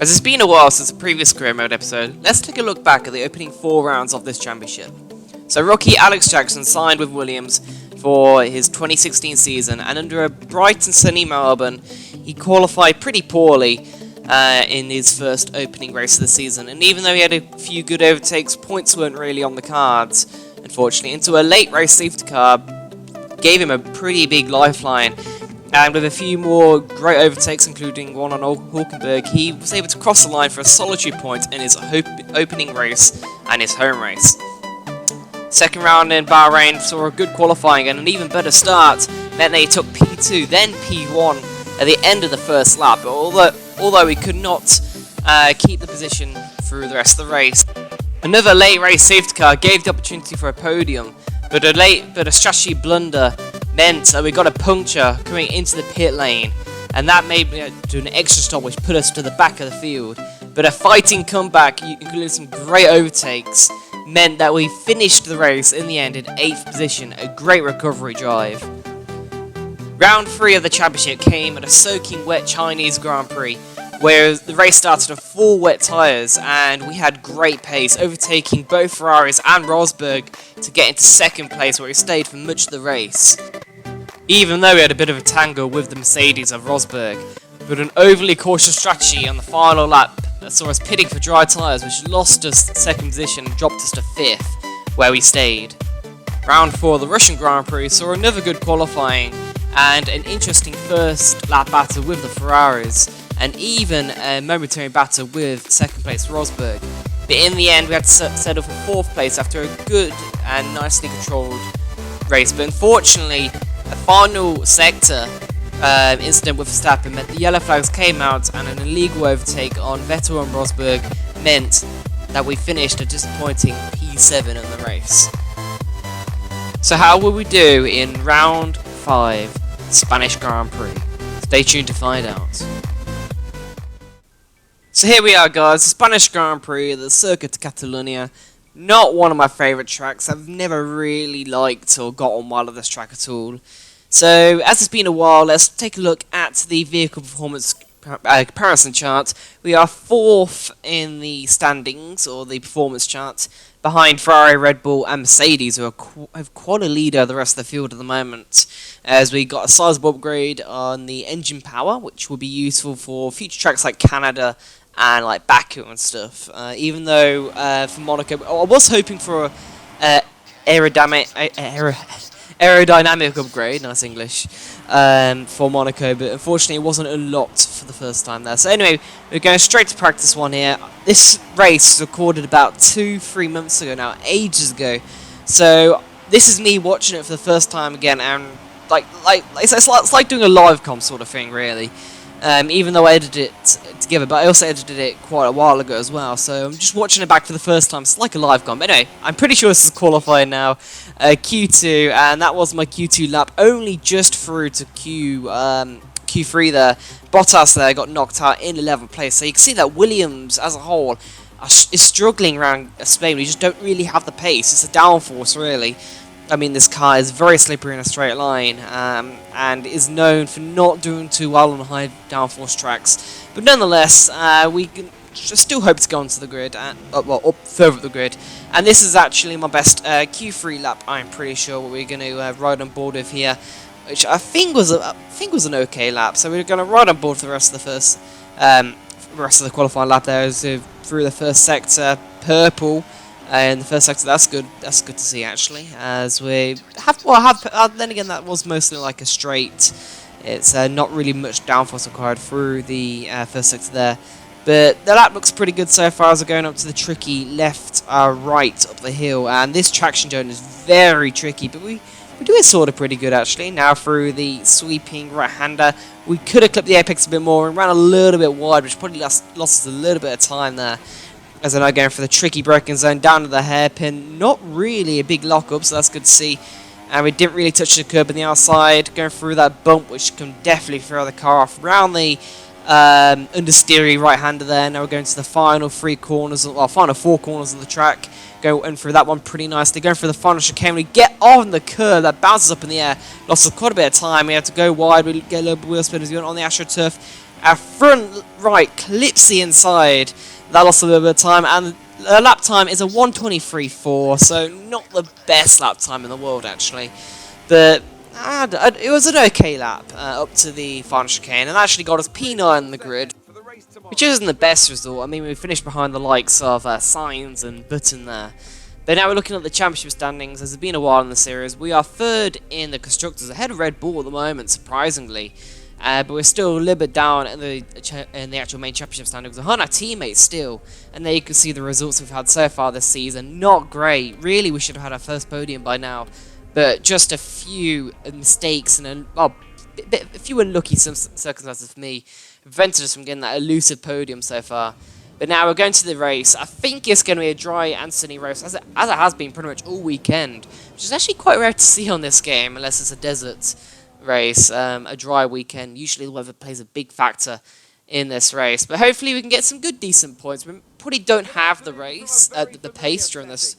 As it's been a while since the previous career mode episode, let's take a look back at the opening 4 rounds of this championship. So rookie Alex Jackson signed with Williams for his 2016 season, and under a bright and sunny Melbourne, he qualified pretty poorly in his first opening race of the season. And even though he had a few good overtakes, points weren't really on the cards, unfortunately. Into a late race safety car gave him a pretty big lifeline. And with a few more great overtakes, including one on Hulkenberg, he was able to cross the line for a solitary point in his opening race and his home race. Second round in Bahrain saw a good qualifying and an even better start, meant that he took P2, then P1 at the end of the first lap, but although he could not keep the position through the rest of the race. Another late race safety car gave the opportunity for a podium, but a strategy blunder meant that we got a puncture coming into the pit lane, and that made me do an extra stop which put us to the back of the field. But a fighting comeback, including some great overtakes, meant that we finished the race in the end in 8th position, a great recovery drive. Round 3 of the championship came at a soaking wet Chinese Grand Prix, where the race started on 4 wet tyres, and we had great pace, overtaking both Ferraris and Rosberg to get into 2nd place, where we stayed for much of the race. Even though we had a bit of a tangle with the Mercedes of Rosberg, but an overly cautious strategy on the final lap saw us pitting for dry tyres, which lost us 2nd position and dropped us to 5th, where we stayed. Round 4 of the Russian Grand Prix saw another good qualifying and an interesting first lap battle with the Ferraris, and even a momentary battle with 2nd place Rosberg. But in the end we had to settle for 4th place after a good and nicely controlled race. But unfortunately, a final sector incident with Verstappen meant the yellow flags came out, and an illegal overtake on Vettel and Rosberg meant that we finished a disappointing P7 in the race. So how will we do in round 5, Spanish Grand Prix? Stay tuned to find out. So here we are, guys, the Spanish Grand Prix, the Circuit de Catalunya. Not one of my favourite tracks. I've never really liked or got on well of this track at all. So, as it's been a while, let's take a look at the vehicle performance comparison chart. We are 4th in the standings, or the performance chart, behind Ferrari, Red Bull and Mercedes, who have quite a lead over the rest of the field at the moment, as we got a sizable upgrade on the engine power, which will be useful for future tracks like Canada and like Baku and stuff. Even though for Monaco, I was hoping for a aerodynamic upgrade, nice English, for Monaco, but unfortunately it wasn't unlocked for the first time there. So anyway, we're going straight to practice one here. This race was recorded about 2-3 months ago now, ages ago. So this is me watching it for the first time again, and it's like doing a live com sort of thing, really. Even though I edited it together, but I also edited it quite a while ago as well, so I'm just watching it back for the first time. It's like a live com. But anyway, I'm pretty sure this is qualifying now. Q2, and that was my Q2 lap, only just through to Q3 there. Bottas there got knocked out in 11th place, so you can see that Williams as a whole is struggling around Spain. We just don't really have the pace. It's a downforce, really. I mean, this car is very slippery in a straight line, and is known for not doing too well on high downforce tracks. But nonetheless, we can still hope to go onto the grid, up further up the grid. And this is actually my best Q3 lap, I'm pretty sure, what we're going to ride on board with here, which I think was an okay lap. So we're going to ride on board for the rest of the qualifying lap there, so through the first sector, purple. In the first sector, that's good. That's good to see, actually. As we then again, that was mostly like a straight. It's not really much downforce required through the first sector there, but the lap looks pretty good so far as we're going up to the tricky left, right up the hill. And this traction zone is very tricky, but we do it sort of pretty good, actually. Now through the sweeping right-hander, we could have clipped the apex a bit more and ran a little bit wide, which probably lost us a little bit of time there. As they're now going for the tricky braking zone down to the hairpin. Not really a big lock-up, so that's good to see. And we didn't really touch the curb on the outside. Going through that bump, which can definitely throw the car off. Around the understeery right-hander there. Now we're going to the final 4 corners of the track. Going through that one pretty nicely. Going for the final chicane. We get on the curb. That bounces up in the air. Lost quite a bit of time. We had to go wide. We get a little bit wheel spin as we went on the AstroTurf. Our front right clips the inside. That lost a little bit of time, and the lap time is a 1:23.4, so not the best lap time in the world actually. But it was an okay lap up to the final chicane, and actually got us P9 in the grid, which isn't the best result. I mean, we finished behind the likes of Sainz and Button there. But now we're looking at the championship standings. As it's been a while in the series, we are third in the constructors, ahead of Red Bull at the moment, surprisingly. But we're still a little bit down in the actual main championship standings. We're on our teammates still, and there you can see the results we've had so far this season. Not great. Really, we should have had our first podium by now, but just a few mistakes and a few unlucky circumstances for me prevented us from getting that elusive podium so far. But now we're going to the race. I think it's going to be a dry and sunny race, as it has been pretty much all weekend, which is actually quite rare to see on this game, unless it's a desert race, a dry weekend. Usually the weather plays a big factor in this race, but hopefully we can get some good, decent points. We probably don't have the race, the pace during this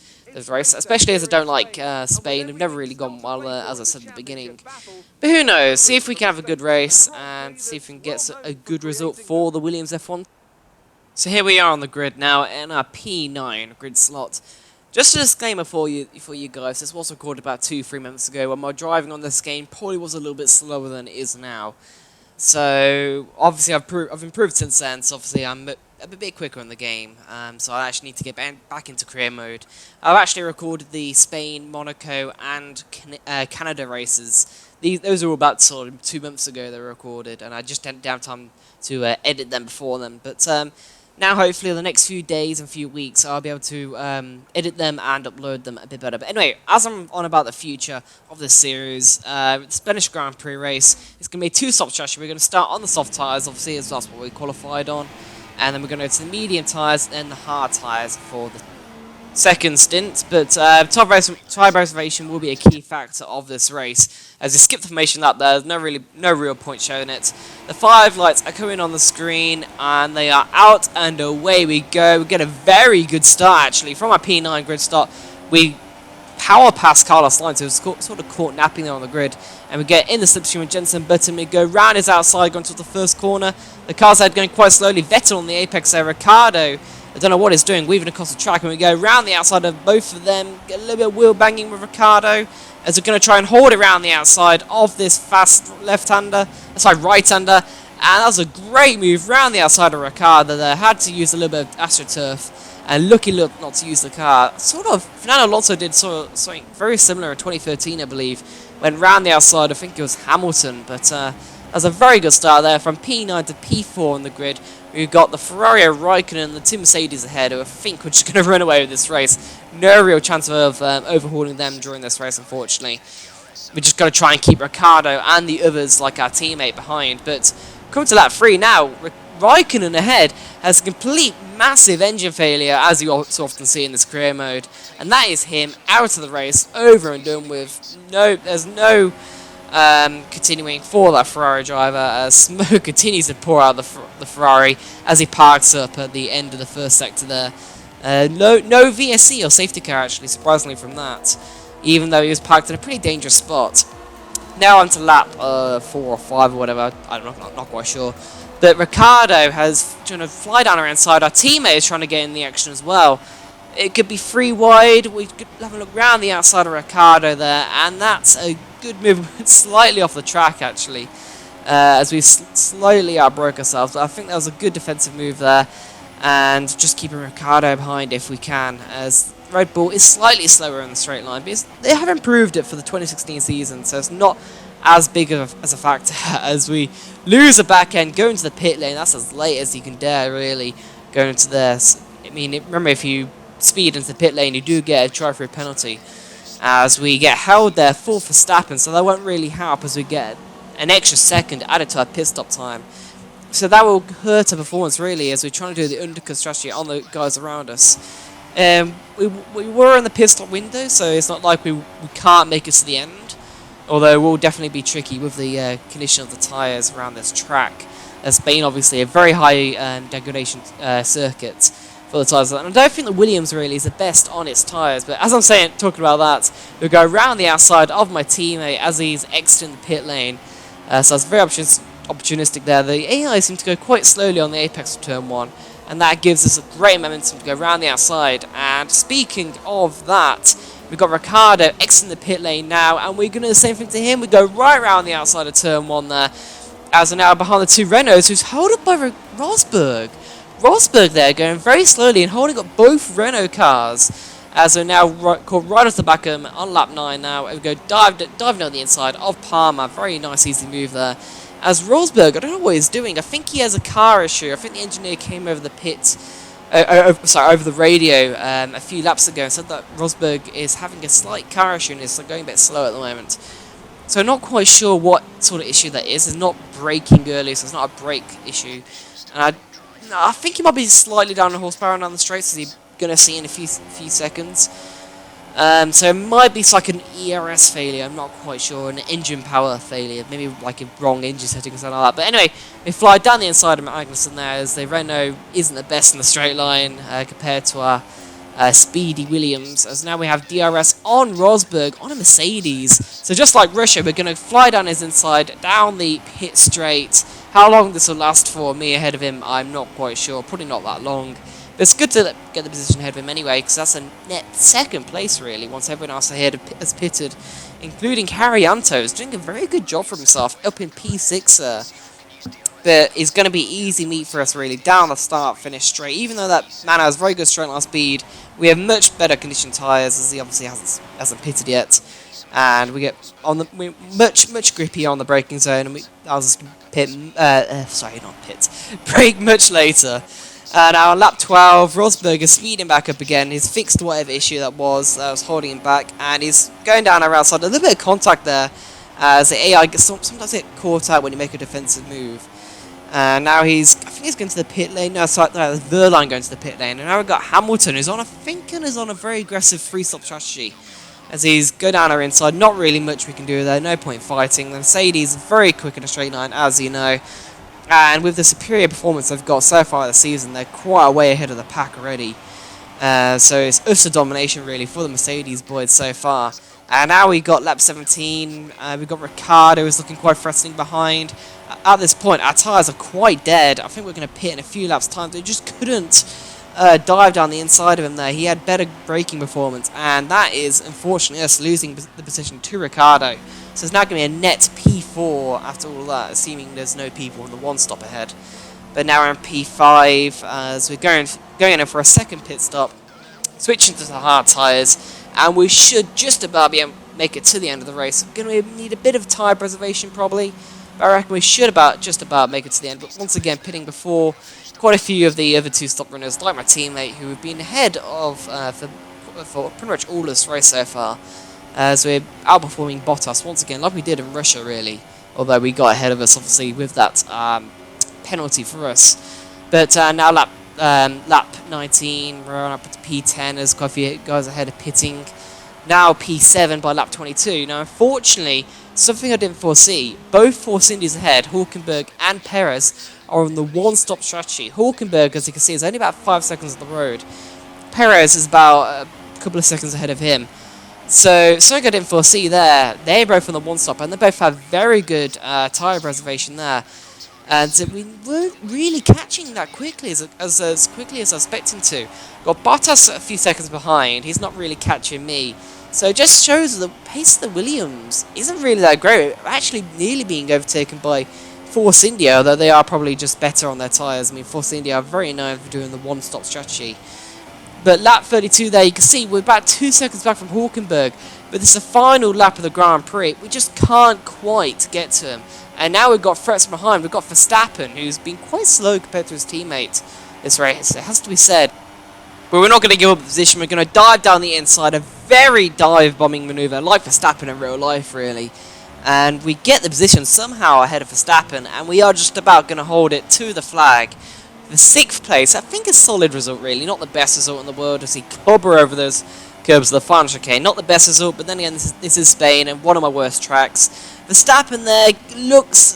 race, especially as I don't like Spain. We've never really gone well, as I said at the beginning. But who knows? See if we can have a good race and see if we can get a good result for the Williams F1. So here we are on the grid now in our P9 grid slot. Just a disclaimer for you guys, this was recorded about 2-3 minutes ago when my driving on this game probably was a little bit slower than it is now. So obviously I've improved since then, so obviously I'm a bit quicker in the game, so I actually need to get back into career mode. I've actually recorded the Spain, Monaco and Canada races. Those are all about sort of 2 months ago they were recorded, and I just didn't have time to edit them before then. But now, hopefully, in the next few days and few weeks, I'll be able to edit them and upload them a bit better. But anyway, as I'm on about the future of this series, the Spanish Grand Prix race, it's going to be a two-stop strategy. We're going to start on the soft tyres, obviously, as that's what we qualified on. And then we're going to go to the medium tyres and the hard tyres for the second stint. But tyre preservation will be a key factor of this race. As you skip the formation lap there's no real point showing it. The 5 lights are coming on the screen and they are out and away we go. We get a very good start actually. From our P9 grid start, we power past Carlos Sainz, who was sort of caught napping there on the grid. And we get in the slipstream with Jenson Button. We go round his outside, going towards the first corner. The car's head going quite slowly. Vettel on the apex there. Ricciardo, I don't know what he's doing, weaving across the track. And we go round the outside of both of them. Get a little bit of wheel banging with Ricciardo, as we're going to try and hold it around the outside of this fast right-hander. And that was a great move round the outside of Ricciardo there. Had to use a little bit of AstroTurf. And lucky not to use the car. Sort of, Fernando Alonso did something very similar in 2013, I believe. Went round the outside, I think it was Hamilton. But that was a very good start there. From P9 to P4 on the grid, we've got the Ferrari Raikkonen and the two Mercedes ahead, who I think we're just going to run away with this race. No real chance of overhauling them during this race, unfortunately. We're just going to try and keep Ricciardo and the others, like our teammate, behind. But coming to lap 3 now, Raikkonen ahead has a complete massive engine failure, as you so often see in this career mode. And that is him out of the race, over and done with. There's no continuing for that Ferrari driver, as smoke continues to pour out of the Ferrari as he parks up at the end of the first sector there. No VSC or safety car actually, surprisingly from that, even though he was parked in a pretty dangerous spot. Now on to lap 4 or 5 or whatever, I'm not quite sure. But Ricciardo has trying to fly down around side. Our teammate is trying to get in the action as well. It could be 3 wide. We could have a look round the outside of Ricciardo there, and that's a good move, slightly off the track actually, as we slowly outbroke ourselves. But I think that was a good defensive move there, and just keeping Ricciardo behind if we can, as Red Bull is slightly slower in the straight line, because they have improved it for the 2016 season, so it's not as big as a factor. As we lose the back end, go into the pit lane. That's as late as you can dare, really, going into this. I mean, remember, if you speed into the pit lane, you do get a drive-through penalty, as we get held there for Verstappen, so that won't really help as we get an extra second added to our pit stop time. So that will hurt our performance, really, as we're trying to do the undercut strategy on the guys around us. We were in the pit stop window, so it's not like we can't make it to the end. Although it will definitely be tricky with the condition of the tyres around this track. Spain, obviously, a very high degradation circuit for the tyres. And I don't think the Williams really is the best on its tyres. But as I'm talking about that, we'll go around the outside of my teammate as he's exiting the pit lane. So it's very opportunistic there. The AI seem to go quite slowly on the apex of turn 1, and that gives us a great momentum to go around the outside. And speaking of that, we've got Ricciardo exiting the pit lane now, and we're going to do the same thing to him. We go right around the outside of turn 1 there, as we're now behind the two Renaults, who's held up by Rosberg. Rosberg there going very slowly and holding up both Renault cars, as we're now caught right off the back of him on lap 9 now. We go diving on the inside of Palmer. Very nice, easy move there. As Rosberg, I don't know what he's doing. I think he has a car issue. I think the engineer came over the pit, over the radio a few laps ago and said that Rosberg is having a slight car issue and is going a bit slow at the moment. So not quite sure what sort of issue that is. It's not braking early, so it's not a brake issue. And I think he might be slightly down in horsepower down the straights, as he's going to see in a few seconds. So it might be like an ERS failure, I'm not quite sure, an engine power failure, maybe like a wrong engine setting or something like that. But anyway, we fly down the inside of Magnussen there, as the Renault isn't the best in the straight line compared to our speedy Williams, as now we have DRS on Rosberg on a Mercedes. So just like Russia, we're going to fly down his inside, down the pit straight. How long this will last for, me ahead of him, I'm not quite sure, probably not that long. But it's good to get the position ahead of him anyway, because that's a net second place, really, once everyone else ahead has pitted, including Harry Anto, who's doing a very good job for himself, up in P6. But it's going to be easy meat for us, really, down the start, finish straight. Even though that man has very good straight line speed, we have much better conditioned tyres, as he obviously hasn't pitted yet. And we get we're much grippy on the braking zone, and I'll just brake much later. Now on lap 12, Rosberg is speeding back up again. He's fixed whatever issue that was holding him back, and he's going down our outside. A little bit of contact there, as the AI sometimes get caught out when you make a defensive move. Now I think he's going to the pit lane. No, sorry, there's Verline going to the pit lane. And now we've got Hamilton, who's on a very aggressive three-stop strategy, as he's go down our inside. Not really much we can do there. No point fighting. The Mercedes is very quick in a straight line, as you know. And with the superior performance they've got so far this season, they're quite a way ahead of the pack already. So it's utter domination, really, for the Mercedes boys so far. And now we got lap 17. We've got Ricciardo, who's looking quite threatening behind. At this point, our tyres are quite dead. I think we're going to pit in a few laps' time. They just couldn't dive down the inside of him there. He had better braking performance, and that is, unfortunately, us losing the position to Ricciardo. So it's now going to be a net P4 after all that, assuming there's no people on the one stop ahead. But now we're in P5, as we're going in for a second pit stop, switching to the hard tyres, and we should just about be able to make it to the end of the race. We're going to need a bit of tyre preservation, probably. I reckon we should just about make it to the end, but once again, pitting before quite a few of the other two stop runners, like my teammate, who have been ahead of for pretty much all this race so far, as we're outperforming Bottas once again, like we did in Russia, really, although we got ahead of us, obviously, with that penalty for us. But now lap 19, we're on up to P10, as quite a few guys ahead of pitting. Now P7 by lap 22. Now, unfortunately, something I didn't foresee, both Force Indies ahead, Hulkenberg and Perez, are on the one-stop strategy. Hulkenberg, as you can see, is only about 5 seconds on the road. Perez is about a couple of seconds ahead of him. So, something I didn't foresee there. They're both on the one-stop, and they both have very good tyre preservation there. And we weren't really catching that quickly, as quickly as I was expecting to. Got Bottas a few seconds behind. He's not really catching me. So it just shows the pace of the Williams isn't really that great. We're actually nearly being overtaken by Force India, although they are probably just better on their tyres. I mean, Force India are very known for doing the one-stop strategy. But lap 32 there, you can see we're about 2 seconds back from Hulkenberg. But this is the final lap of the Grand Prix. We just can't quite get to him. And now we've got threats behind. We've got Verstappen, who's been quite slow compared to his teammate this race. It has to be said. But we're not going to give up the position. We're going to dive down the inside. A very dive-bombing manoeuvre, like Verstappen in real life, really. And we get the position somehow ahead of Verstappen. And we are just about going to hold it to the flag. The 6th place, I think, is a solid result, really. Not the best result in the world, as he clobber over those curbs of the final chicane. Not the best result, but then again, this is Spain, and one of my worst tracks. Verstappen there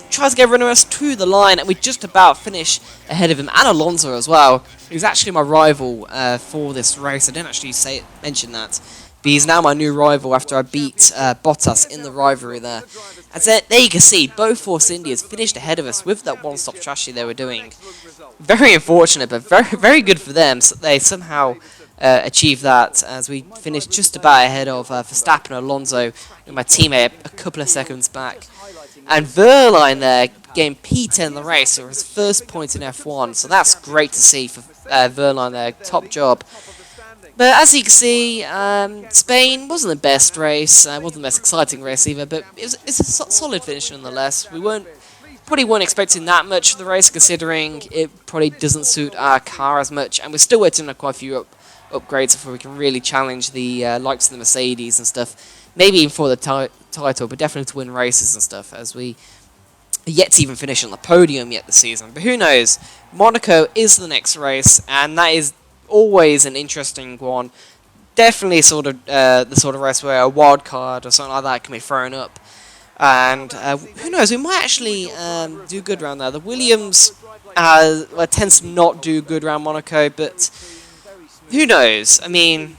tries to get rid of us to the line, and we just about finish ahead of him, and Alonso as well, who's actually my rival for this race. I didn't actually mention that. But he's now my new rival after I beat Bottas in the rivalry there. And so, there you can see, both Force Indias finished ahead of us with that one-stop strategy they were doing. Very unfortunate, but very good for them. So they somehow achieved that as we finished just about ahead of Verstappen and Alonso, and my teammate a couple of seconds back. And Verline there getting P10 in the race for his first point in F1, so that's great to see for Verline there, top job. But as you can see, Spain wasn't the best race, wasn't the most exciting race either, but it's a solid finish nonetheless. Probably weren't expecting that much of the race, considering it probably doesn't suit our car as much, and we're still waiting on quite a few upgrades before we can really challenge the likes of the Mercedes and stuff. Maybe even for the title, but definitely to win races and stuff, as we are yet to even finish on the podium yet this season. But who knows? Monaco is the next race, and that is always an interesting one. Definitely sort of the sort of race where a wild card or something like that can be thrown up. And who knows, we might actually do good around there. The Williams tends to not do good around Monaco, but who knows? I mean,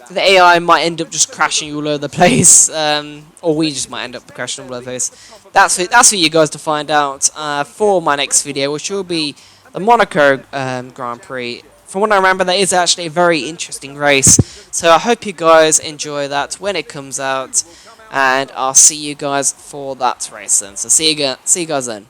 the AI might end up just crashing all over the place, or we just might end up crashing all over the place. That's for you guys to find out for my next video, which will be the Monaco Grand Prix. From what I remember, that is actually a very interesting race, so I hope you guys enjoy that when it comes out, and I'll see you guys for that race then. So see you guys then.